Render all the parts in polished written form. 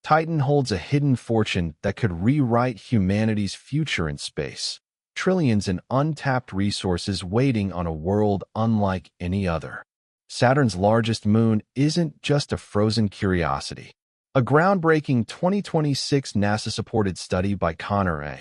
Titan holds a hidden fortune that could rewrite humanity's future in space. Trillions in untapped resources waiting on a world unlike any other. Saturn's largest moon isn't just a frozen curiosity. A groundbreaking 2026 NASA-supported study by Connor A.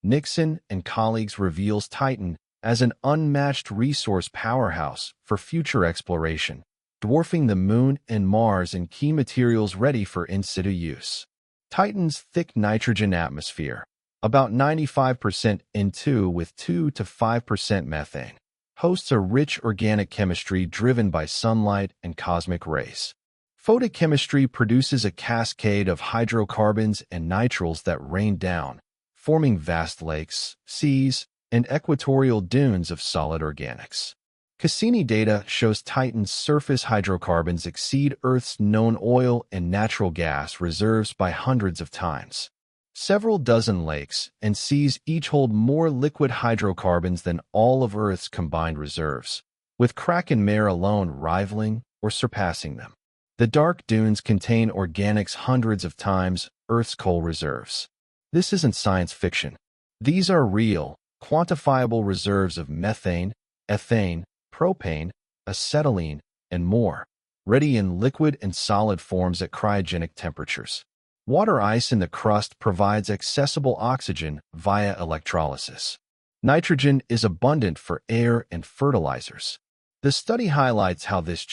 Nixon and colleagues reveals Titan as an unmatched resource powerhouse for future exploration, dwarfing the Moon and Mars in key materials ready for in-situ use. Titan's thick nitrogen atmosphere, about 95% N2 with 2 to 5% methane, hosts a rich organic chemistry driven by sunlight and cosmic rays. Photochemistry produces a cascade of hydrocarbons and nitriles that rain down, forming vast lakes, seas, and equatorial dunes of solid organics. Cassini data shows Titan's surface hydrocarbons exceed Earth's known oil and natural gas reserves by hundreds of times. Several dozen lakes and seas each hold more liquid hydrocarbons than all of Earth's combined reserves, with Kraken Mare alone rivaling or surpassing them. The dark dunes contain organics hundreds of times Earth's coal reserves. This isn't science fiction. These are real, quantifiable reserves of methane, ethane, propane, acetylene, and more, ready in liquid and solid forms at cryogenic temperatures. Water ice in the crust provides accessible oxygen via electrolysis. Nitrogen is abundant for air and fertilizers. The study highlights how this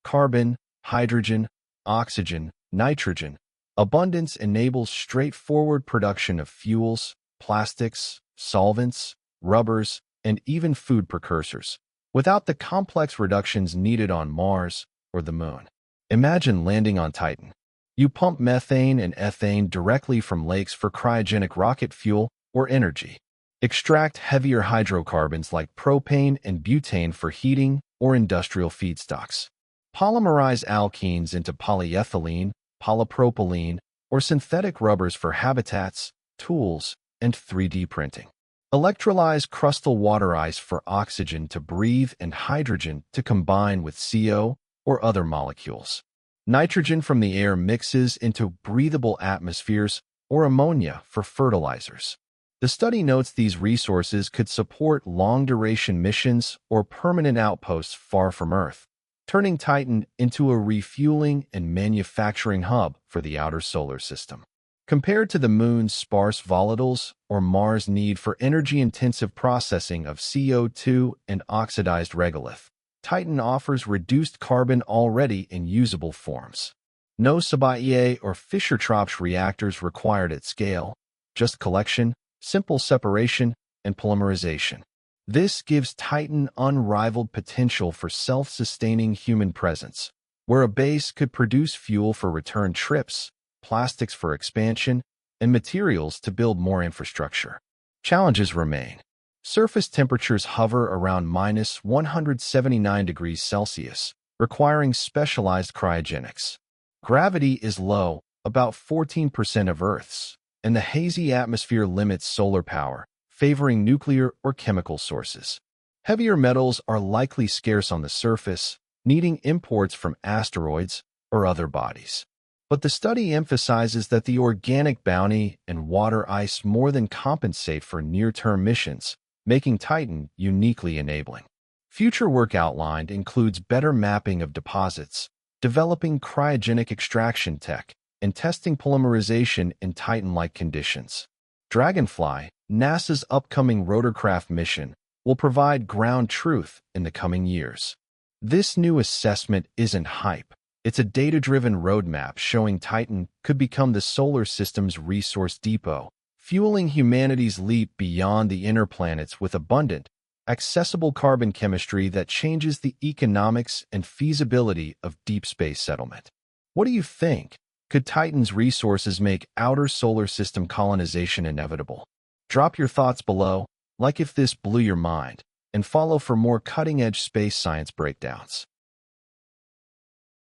carbon, hydrogen, oxygen, nitrogen abundance enables straightforward production of fuels, plastics, solvents, rubbers, and even food precursors, without the complex reductions needed on Mars or the Moon. Imagine landing on Titan. You pump methane and ethane directly from lakes for cryogenic rocket fuel or energy. Extract heavier hydrocarbons like propane and butane for heating or industrial feedstocks. Polymerize alkenes into polyethylene, polypropylene, or synthetic rubbers for habitats, tools, and 3D printing. Electrolyze crustal water ice for oxygen to breathe and hydrogen to combine with CO or other molecules. Nitrogen from the air mixes into breathable atmospheres or ammonia for fertilizers. The study notes these resources could support long-duration missions or permanent outposts far from Earth, turning Titan into a refueling and manufacturing hub for the outer solar system. Compared to the Moon's sparse volatiles or Mars' need for energy-intensive processing of CO2 and oxidized regolith, Titan offers reduced carbon already in usable forms. No Sabatier or Fischer-Tropsch reactors required at scale, just collection, simple separation, and polymerization. This gives Titan unrivaled potential for self-sustaining human presence, where a base could produce fuel for return trips, plastics for expansion, and materials to build more infrastructure. Challenges remain. Surface temperatures hover around minus 179 degrees Celsius, requiring specialized cryogenics. Gravity is low, about 14% of Earth's, and the hazy atmosphere limits solar power, favoring nuclear or chemical sources. Heavier metals are likely scarce on the surface, needing imports from asteroids or other bodies. But the study emphasizes that the organic bounty and water ice more than compensate for near-term missions, making Titan uniquely enabling. Future work outlined includes better mapping of deposits, developing cryogenic extraction tech, and testing polymerization in Titan-like conditions. Dragonfly, NASA's upcoming rotorcraft mission, will provide ground truth in the coming years. This new assessment isn't hype. It's a data-driven roadmap showing Titan could become the solar system's resource depot, fueling humanity's leap beyond the inner planets with abundant, accessible carbon chemistry that changes the economics and feasibility of deep space settlement. What do you think? Could Titan's resources make outer solar system colonization inevitable? Drop your thoughts below, like if this blew your mind, and follow for more cutting-edge space science breakdowns.